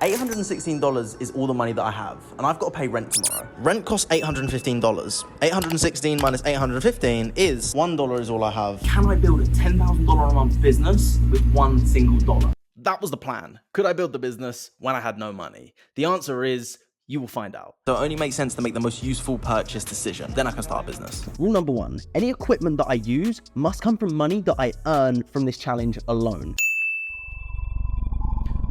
$816 is all the money that I have, and I've got to pay rent tomorrow. Rent costs $815. 816 minus 815 is $1 is all I have. Can I build a $10,000 a month business with one single dollar? That was the plan. Could I build the business when I had no money? The answer is, you will find out. So it only makes sense to make the most useful purchase decision. Then I can start a business. Rule number 1, any equipment that I use must come from money that I earn from this challenge alone.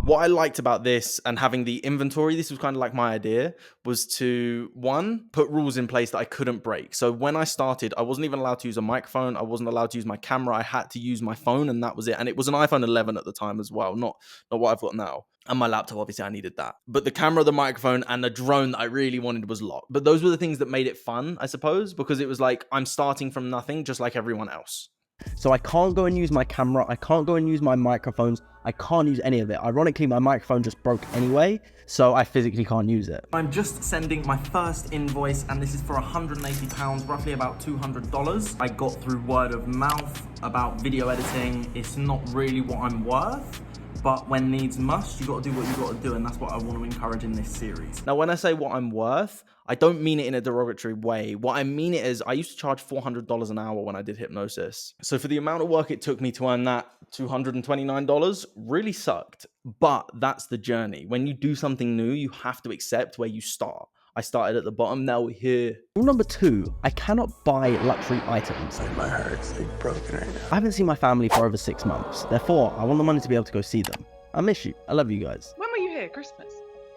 What I liked about this and having the inventory, this was kind of like my idea, was to, one, put rules in place that I couldn't break. So when I started, I wasn't even allowed to use a microphone. I wasn't allowed to use my camera. I had to use my phone, and that was it. And it was an iPhone 11 at the time as well, not what I've got now. And my laptop, obviously, I needed that. But the camera, the microphone, and the drone that I really wanted was locked. But those were the things that made it fun, I suppose, because it was like, I'm starting from nothing, just like everyone else. So I can't go and use my camera, I can't go and use my microphones, I can't use any of it. Ironically, my microphone just broke anyway, so I physically can't use it. I'm just sending my first invoice, and this is for £180, roughly about $200. I got through word of mouth about video editing. It's not really what I'm worth, but when needs must, you got to do what you got to do, and that's what I want to encourage in this series. Now, when I say what I'm worth, I don't mean it in a derogatory way. What I mean it is, I used to charge $400 an hour when I did hypnosis. So for the amount of work it took me to earn that $229, really sucked. But that's the journey. When you do something new, you have to accept where you start. I started at the bottom, now we're here. Rule number 2, I cannot buy luxury items. My heart's like broken right now. I haven't seen my family for over 6 months. Therefore, I want the money to be able to go see them. I miss you. I love you guys. When were you here? Christmas?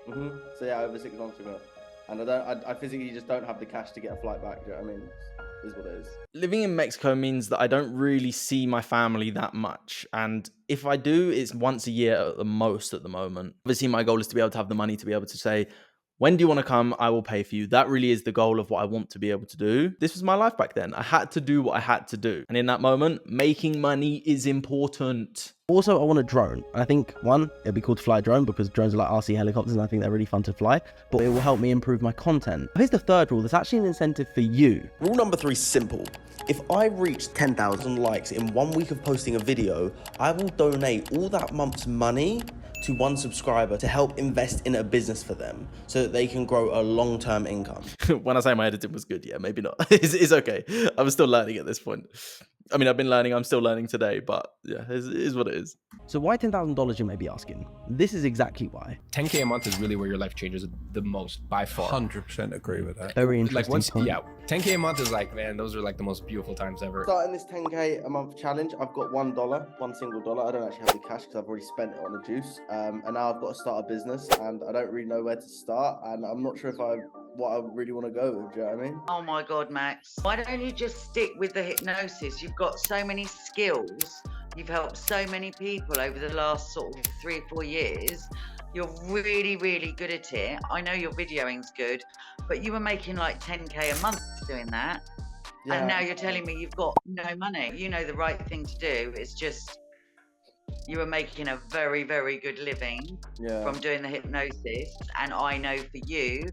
So yeah, over 6 months ago. And I physically just don't have the cash to get a flight back. Do you know what I mean? Is what it is. Living in Mexico means that I don't really see my family that much. And if I do, it's once a year at the most at the moment. Obviously, my goal is to be able to have the money to be able to say, when do you want to come? I will pay for you. That really is the goal of what I want to be able to do. This was my life back then. I had to do what I had to do. And in that moment, making money is important. Also, I want a drone. And I think, one, it'd be cool to fly a drone because drones are like RC helicopters and I think they're really fun to fly, but it will help me improve my content. Here's the third rule. There's actually an incentive for you. Rule number 3 is simple. If I reach 10,000 likes in 1 week of posting a video, I will donate all that month's money to one subscriber to help invest in a business for them so that they can grow a long-term income. When I say my editing was good, yeah, maybe not. It's okay. I was still learning at this point. I mean, I've been learning, I'm still learning today, but yeah, it is what it is. So why $10,000, you may be asking? This is exactly why. 10K a month is really where your life changes the most, by far. 100% agree with that. Very interesting. Yeah, 10K a month is like, man, those are like the most beautiful times ever. Starting this 10K a month challenge, I've got $1, one single dollar. I don't actually have the cash because I've already spent it on the juice. And now I've got to start a business and I don't really know where to start. And I'm not sure what I really want to go with, do you know what I mean? Oh my God, Max. Why don't you just stick with the hypnosis? You've got so many skills. You've helped so many people over the last sort of 3 or 4 years. You're really, really good at it. I know your videoing's good, but you were making like 10K a month doing that. Yeah. And now you're telling me you've got no money. You know the right thing to do. It's just, you were making a very, very good living from doing the hypnosis. And I know for you,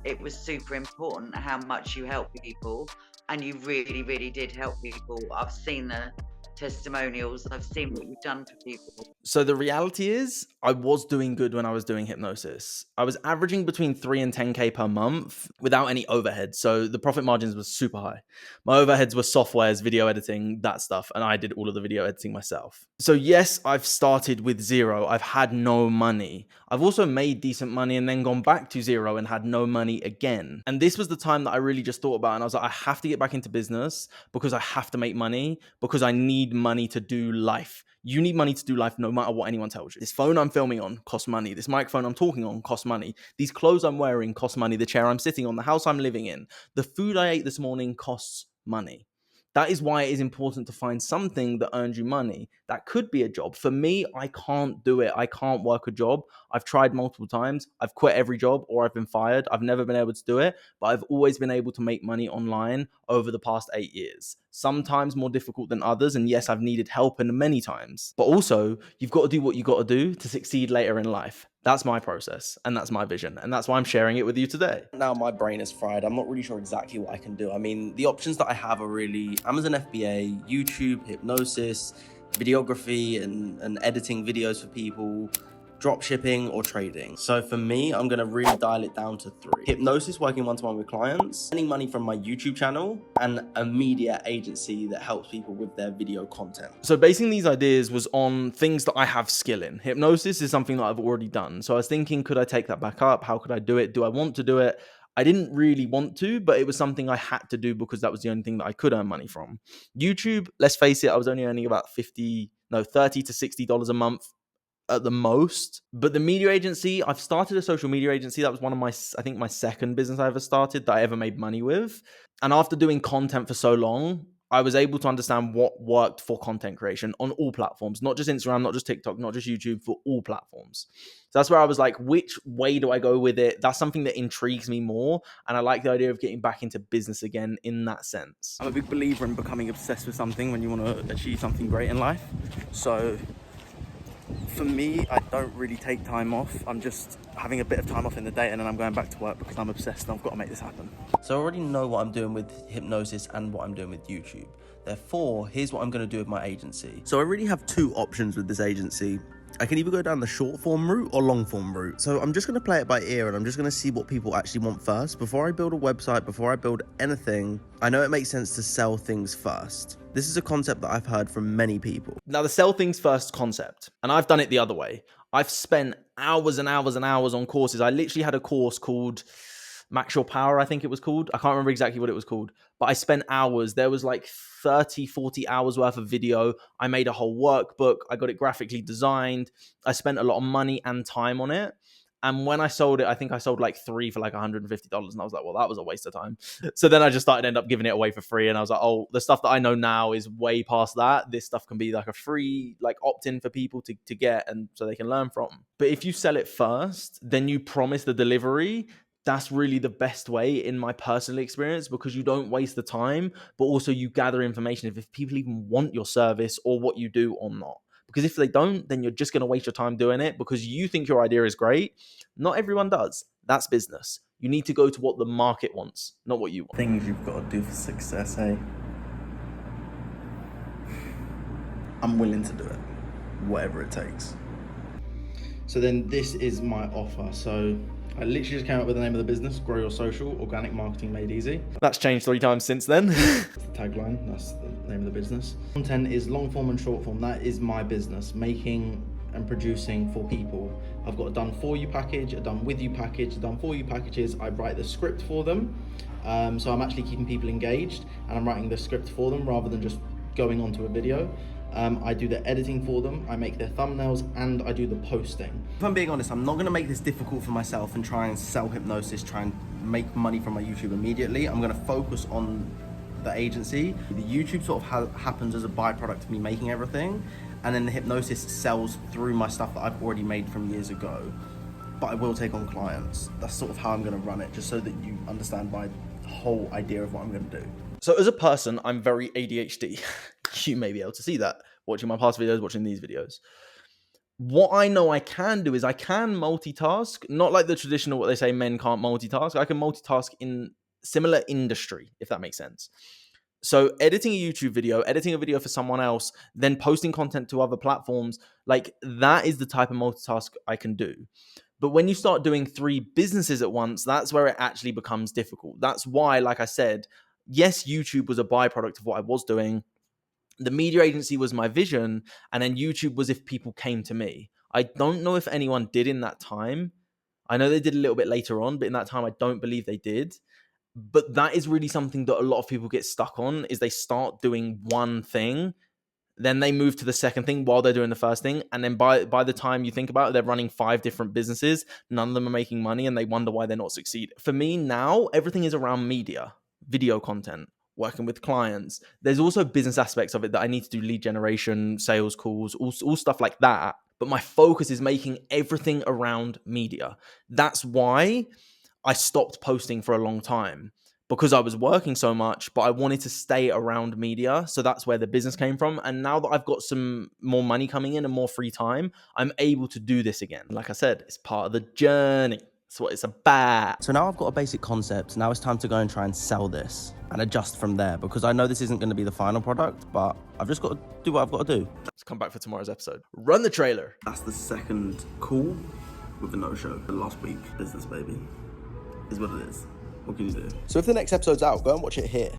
it was super important how much you help people, and you really, really did help people. I've seen the testimonials, I've seen what you've done for people. So the reality is, I was doing good when I was doing hypnosis. I was averaging between 3 and 10K per month without any overhead. So the profit margins were super high. My overheads were softwares, video editing, that stuff. And I did all of the video editing myself. So yes, I've started with 0. I've had no money. I've also made decent money and then gone back to 0 and had no money again. And this was the time that I really just thought about. And I was like, I have to get back into business because I have to make money, because I need money to do life. You need money to do life no matter what anyone tells you. This phone I'm filming on costs money. This microphone I'm talking on costs money. These clothes I'm wearing cost money. The chair I'm sitting on, the house I'm living in, the food I ate this morning costs money. That is why it is important to find something that earns you money. That could be a job. For me, I can't do it. I can't work a job. I've tried multiple times. I've quit every job or I've been fired. I've never been able to do it, but I've always been able to make money online over the past 8 years. Sometimes more difficult than others. And yes, I've needed help in many times, but also you've got to do what you got to do to succeed later in life. That's my process and that's my vision. And that's why I'm sharing it with you today. Now my brain is fried. I'm not really sure exactly what I can do. I mean, the options that I have are really Amazon FBA, YouTube, hypnosis, videography and editing videos for people. drop shipping, or trading. So for me, I'm gonna really dial it down to 3. Hypnosis, working one-to-one with clients, earning money from my YouTube channel, and a media agency that helps people with their video content. So basing these ideas was on things that I have skill in. Hypnosis is something that I've already done. So I was thinking, could I take that back up? How could I do it? Do I want to do it? I didn't really want to, but it was something I had to do because that was the only thing that I could earn money from. YouTube, let's face it, I was only earning about $30 to $60 a month at the most. But the media agency, I've started a social media agency. That was one of my, I think my second business I ever started that I ever made money with. And after doing content for so long, I was able to understand what worked for content creation on all platforms, not just Instagram, not just TikTok, not just YouTube, for all platforms. So that's where I was like, which way do I go with it? That's something that intrigues me more. And I like the idea of getting back into business again in that sense. I'm a big believer in becoming obsessed with something when you want to achieve something great in life. So for me, I don't really take time off. I'm just having a bit of time off in the day and then I'm going back to work because I'm obsessed and I've got to make this happen. So I already know what I'm doing with hypnosis and what I'm doing with YouTube. Therefore, here's what I'm going to do with my agency. So I really have 2 options with this agency. I can either go down the short form route or long form route. So I'm just going to play it by ear and I'm just going to see what people actually want first. Before I build a website, before I build anything, I know it makes sense to sell things first. This is a concept that I've heard from many people. Now, the sell things first concept, and I've done it the other way. I've spent hours and hours and hours on courses. I literally had a course called Max Your Power, I think it was called. I can't remember exactly what it was called, but I spent hours. There was like 30, 40 hours worth of video. I made a whole workbook. I got it graphically designed. I spent a lot of money and time on it. And when I sold it, I think I sold like 3 for like $150. And I was like, well, that was a waste of time. So then I just started end up giving it away for free. And I was like, oh, the stuff that I know now is way past that. This stuff can be like a free, like opt-in for people to get and so they can learn from. But if you sell it first, then you promise the delivery. That's really the best way in my personal experience because you don't waste the time, but also you gather information if people even want your service or what you do or not. Because if they don't, then you're just going to waste your time doing it because you think your idea is great. Not everyone does. That's business. You need to go to what the market wants, not what you want. Things you've got to do for success, eh? I'm willing to do it, whatever it takes. So then this is my offer. So I literally just came up with the name of the business, Grow Your Social, Organic Marketing Made Easy. That's changed 3 times since then. That's the tagline, that's the name of the business. Content is long form and short form. That is my business, making and producing for people. I've got a done for you package, a done with you package. The done for you packages, I write the script for them. So I'm actually keeping people engaged and I'm writing the script for them rather than just going onto a video. I do the editing for them, I make their thumbnails, and I do the posting. If I'm being honest, I'm not gonna make this difficult for myself and try and sell hypnosis, try and make money from my YouTube immediately. I'm gonna focus on the agency. The YouTube sort of happens as a byproduct of me making everything, and then the hypnosis sells through my stuff that I've already made from years ago. But I will take on clients. That's sort of how I'm gonna run it, just so that you understand my whole idea of what I'm gonna do. So as a person, I'm very ADHD. You may be able to see that watching my past videos, watching these videos. What I know I can do is I can multitask, not like the traditional, what they say, men can't multitask. I can multitask in similar industry, if that makes sense. So editing a YouTube video, editing a video for someone else, then posting content to other platforms, like that is the type of multitask I can do. But when you start doing 3 businesses at once, that's where it actually becomes difficult. That's why, like I said, yes, YouTube was a byproduct of what I was doing. The media agency was my vision, and then YouTube was if people came to me. I don't know if anyone did in that time. I know they did a little bit later on, but in that time, I don't believe they did. But that is really something that a lot of people get stuck on, is they start doing one thing, then they move to the second thing while they're doing the first thing. And then by the time you think about it, they're running 5 different businesses. None of them are making money, and they wonder why they're not succeeding. For me now, everything is around media, video content, working with clients. There's also business aspects of it that I need to do, lead generation, sales calls, all stuff like that. But my focus is making everything around media. That's why I stopped posting for a long time, because I was working so much, but I wanted to stay around media. So that's where the business came from. And now that I've got some more money coming in and more free time, I'm able to do this again. Like I said, it's part of the journey. That's what it's about. So now I've got a basic concept. Now it's time to go and try and sell this and adjust from there, because I know this isn't going to be the final product, but I've just got to do what I've got to do. Let's come back for tomorrow's episode. Run the trailer. That's the second call with a no-show. The last week, business baby, is what it is. What can you do? So if the next episode's out, go and watch it here.